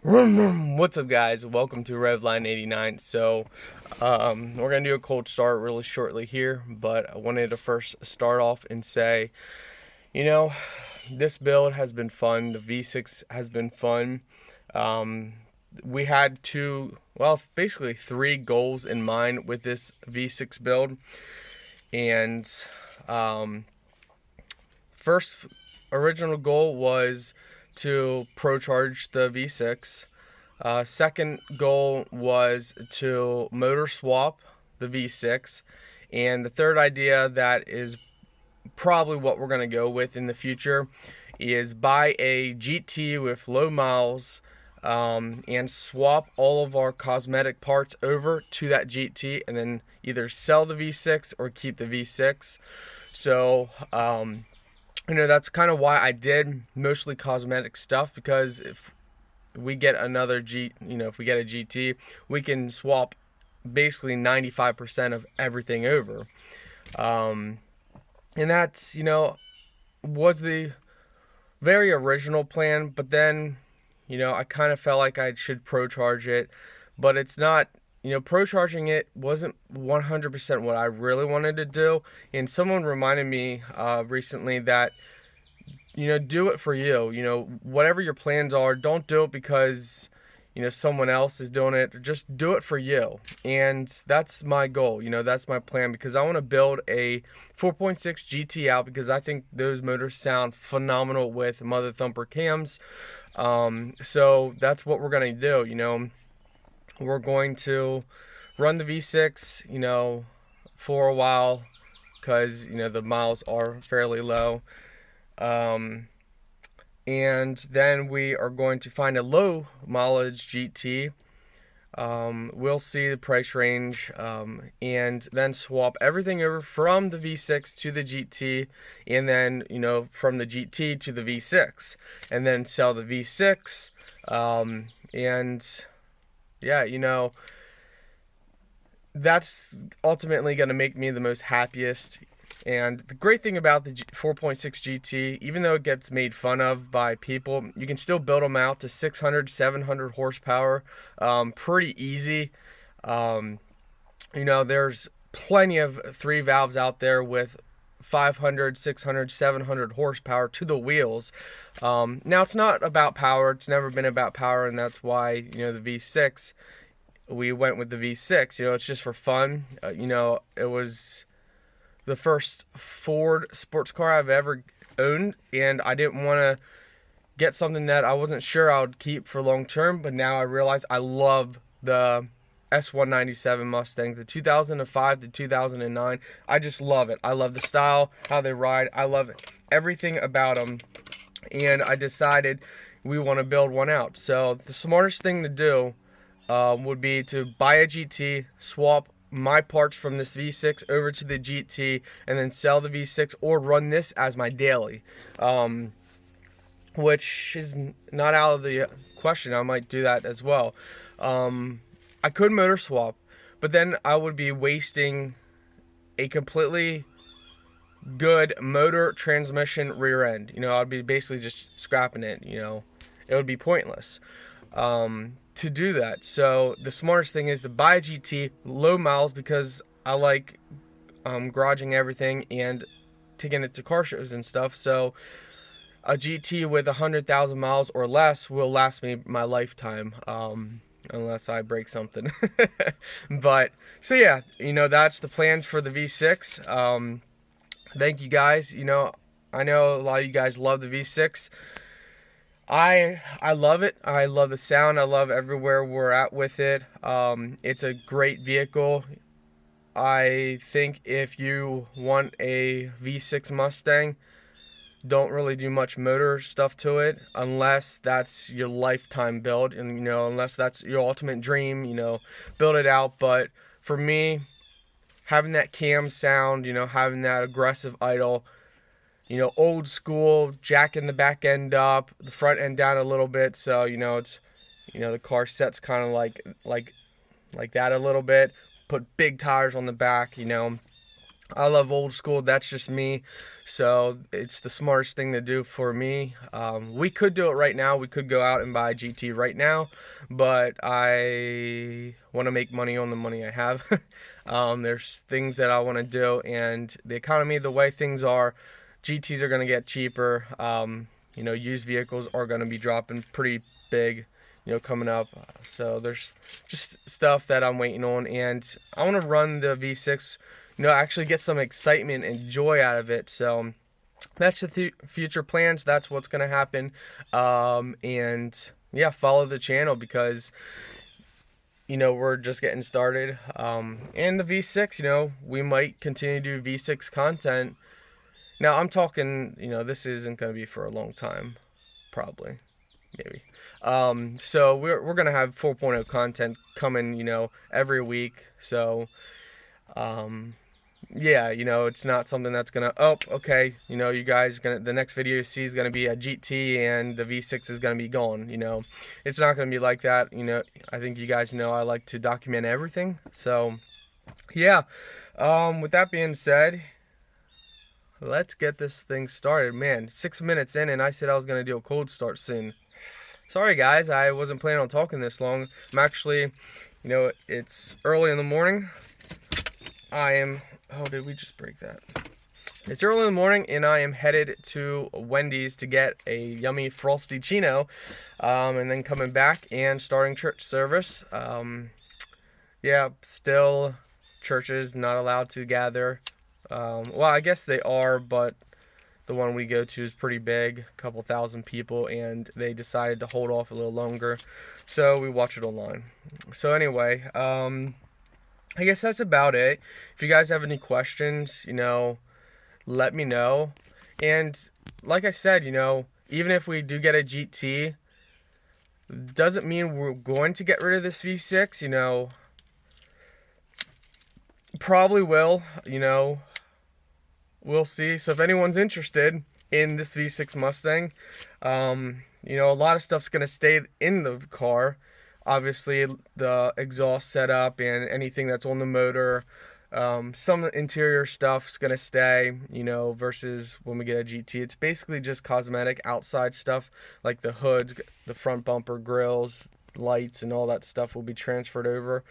What's up, guys? Welcome to Revline 89. We're gonna do a cold start really shortly here, but I wanted to first start off and say, you know, this build has been fun. The V6 has been fun. Um, we had basically three goals in mind with this V6 build, and um, first original goal was to procharge the V6. Second goal was to motor swap the V6. And the third idea that is probably what we're going to go with in the future is buy a GT with low miles, and swap all of our cosmetic parts over to that GT and then either sell the V6 or keep the V6. So, that's kind of why I did mostly cosmetic stuff, because if we get if we get a GT, we can swap basically 95% of everything over. Um, and that's, was the very original plan, but then, I kind of felt like I should pro charge it, but it's not, pro charging it wasn't 100% what I really wanted to do. And someone reminded me recently that, do it for you. Whatever your plans are, don't do it because, someone else is doing it. Just do it for you. And that's my goal. That's my plan, because I want to build a 4.6 GT out, because I think those motors sound phenomenal with Mother Thumper cams. So that's what we're going to do. We're going to run the V6, for a while, because, the miles are fairly low. And then we are going to find a low mileage GT. We'll see the price range, and then swap everything over from the V6 to the GT, and then, from the GT to the V6, and then sell the V6. And yeah, that's ultimately going to make me the most happiest. And the great thing about the 4.6 GT, even though it gets made fun of by people, you can still build them out to 600, 700 horsepower pretty easy. There's plenty of 3 valves out there with 500, 600, 700 horsepower to the wheels. Now, it's not about power. It's never been about power, and that's why, the V6, we went with the V6. It's just for fun. It was the first Ford sports car I've ever owned, and I didn't want to get something that I wasn't sure I would keep for long term, but now I realize I love the S197 Mustang, the 2005 to 2009. I just love it. I love the style, how they ride. I love everything about them, and I decided we want to build one out. So the smartest thing to do would be to buy a GT, swap my parts from this V6 over to the GT, and then sell the V6, or run this as my daily, which is not out of the question. I might do that as well. I could motor swap, but then I would be wasting a completely good motor, transmission, rear end. I'd be basically just scrapping it. It would be pointless to do that. So the smartest thing is to buy a GT, low miles, because I like garaging everything and taking it to car shows and stuff. So a GT with 100,000 miles or less will last me my lifetime, unless I break something. But so yeah, that's the plans for the V6. Thank you guys. I know a lot of you guys love the V6. I love it. I love the sound. I love everywhere we're at with it. It's a great vehicle. I think if you want a V6 Mustang, don't really do much motor stuff to it, unless that's your lifetime build, and unless that's your ultimate dream, build it out. But for me, having that cam sound, having that aggressive idle, old school, jacking the back end up, the front end down a little bit, so it's, the car sets kind of like that a little bit. Put big tires on the back, I love old school. That's just me. So it's the smartest thing to do for me. We could do it right now. We could go out and buy a GT right now, but I want to make money on the money I have. There's things that I want to do, and the economy, the way things are, GTs are going to get cheaper. Used vehicles are going to be dropping pretty big, coming up. So there's just stuff that I'm waiting on, and I want to run the V6, actually get some excitement and joy out of it. So that's the future plans. That's what's going to happen. And yeah, follow the channel because, we're just getting started. And the V6, we might continue to do V6 content. Now I'm talking, this isn't going to be for a long time, probably, maybe. So we're going to have 4.0 content coming, every week. So, yeah, it's not something that's gonna, okay, you guys the next video you see is gonna be a GT and the V6 is gonna be gone. It's not gonna be like that. I think you guys know I like to document everything. So yeah, with that being said, let's get this thing started. Man, 6 minutes in and I said I was gonna do a cold start soon. Sorry guys, I wasn't planning on talking this long. I'm actually, it's early in the morning. Oh, did we just break that? It's early in the morning, and I am headed to Wendy's to get a yummy Frosty Chino, and then coming back and starting church service. Yeah, still churches not allowed to gather. Well, I guess they are, but the one we go to is pretty big, a couple thousand people, and they decided to hold off a little longer, so we watch it online. So anyway, I guess that's about it. If you guys have any questions, let me know. And like I said, even if we do get a GT, doesn't mean we're going to get rid of this V6, probably will, we'll see. So if anyone's interested in this V6 Mustang, a lot of stuff's going to stay in the car. Obviously, the exhaust setup and anything that's on the motor, some interior stuff's gonna stay, versus when we get a GT. It's basically just cosmetic outside stuff, like the hoods, the front bumper, grills, lights, and all that stuff will be transferred over.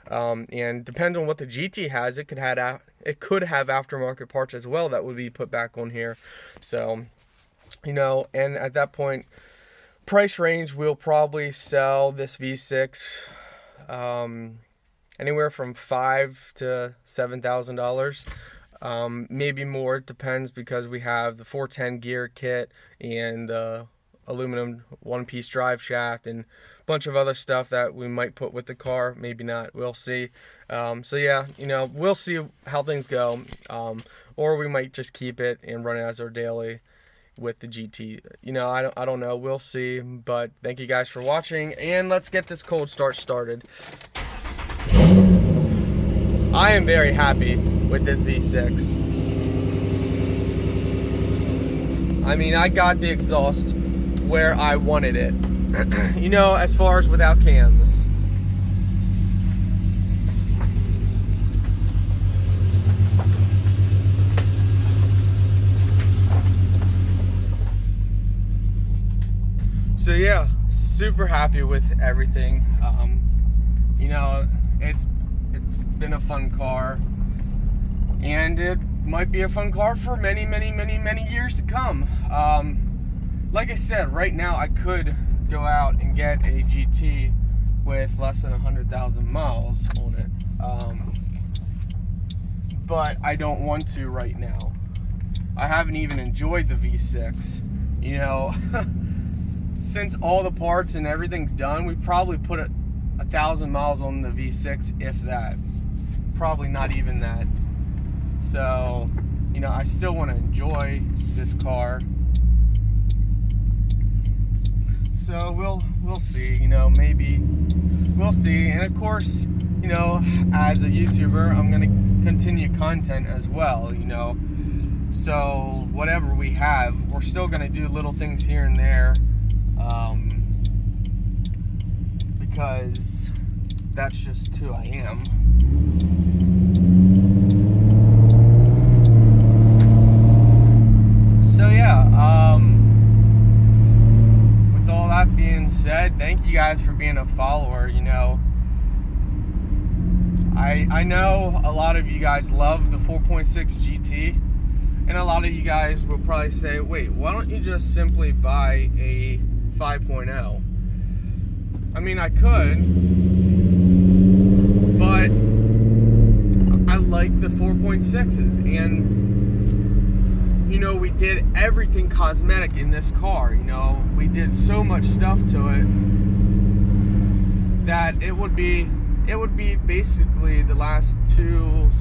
And depends on what the GT has, it could have aftermarket parts as well that would be put back on here. So, and at that point, price range, we'll probably sell this V6 anywhere from $5,000 to $7,000, maybe more. It depends because we have the 410 gear kit and the aluminum one-piece drive shaft and a bunch of other stuff that we might put with the car. Maybe not. We'll see. So yeah, we'll see how things go, or we might just keep it and run it as our daily with the GT. I don't know. We'll see. But thank you guys for watching, and let's get this cold start started. I am very happy with this V6. I mean, I got the exhaust where I wanted it. As far as without cams. So yeah, super happy with everything. It's been a fun car, and it might be a fun car for many years to come. Like I said, right now I could go out and get a GT with less than 100,000 miles on it, but I don't want to right now. I haven't even enjoyed the V6. Since all the parts and everything's done, we probably put 1,000 miles on the V6, if that. Probably not even that. So, I still want to enjoy this car. So we'll see. Maybe we'll see. And of course, as a YouTuber, I'm gonna continue content as well. So whatever we have, we're still gonna do little things here and there. Because that's just who I am. being said, thank you guys for being a follower. You know, I know a lot of you guys love the 4.6 GT, and a lot of you guys will probably say, wait, why don't you just simply buy a 5.0? I mean, I could, but I like the 4.6s, and you know, we did everything cosmetic in this car. You know, we did so much stuff to it that it would be basically the last 3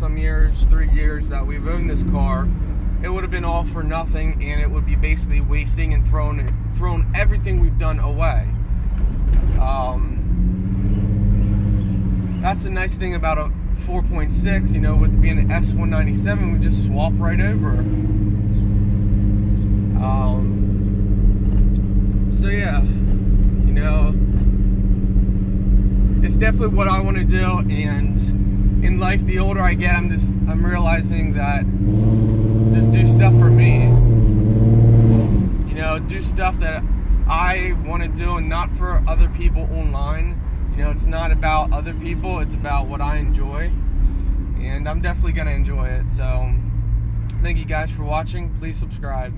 years that we've owned this car, it would have been all for nothing, and it would be basically wasting and thrown everything we've done away. That's the nice thing about a 4.6, you know, with being an S197, we just swap right over. So yeah, you know, it's definitely what I want to do, and in life, the older I get, I'm realizing that just do stuff for me. You know, do stuff that I want to do and not for other people online. You know, it's not about other people, it's about what I enjoy, and I'm definitely going to enjoy it. So thank you guys for watching. Please subscribe.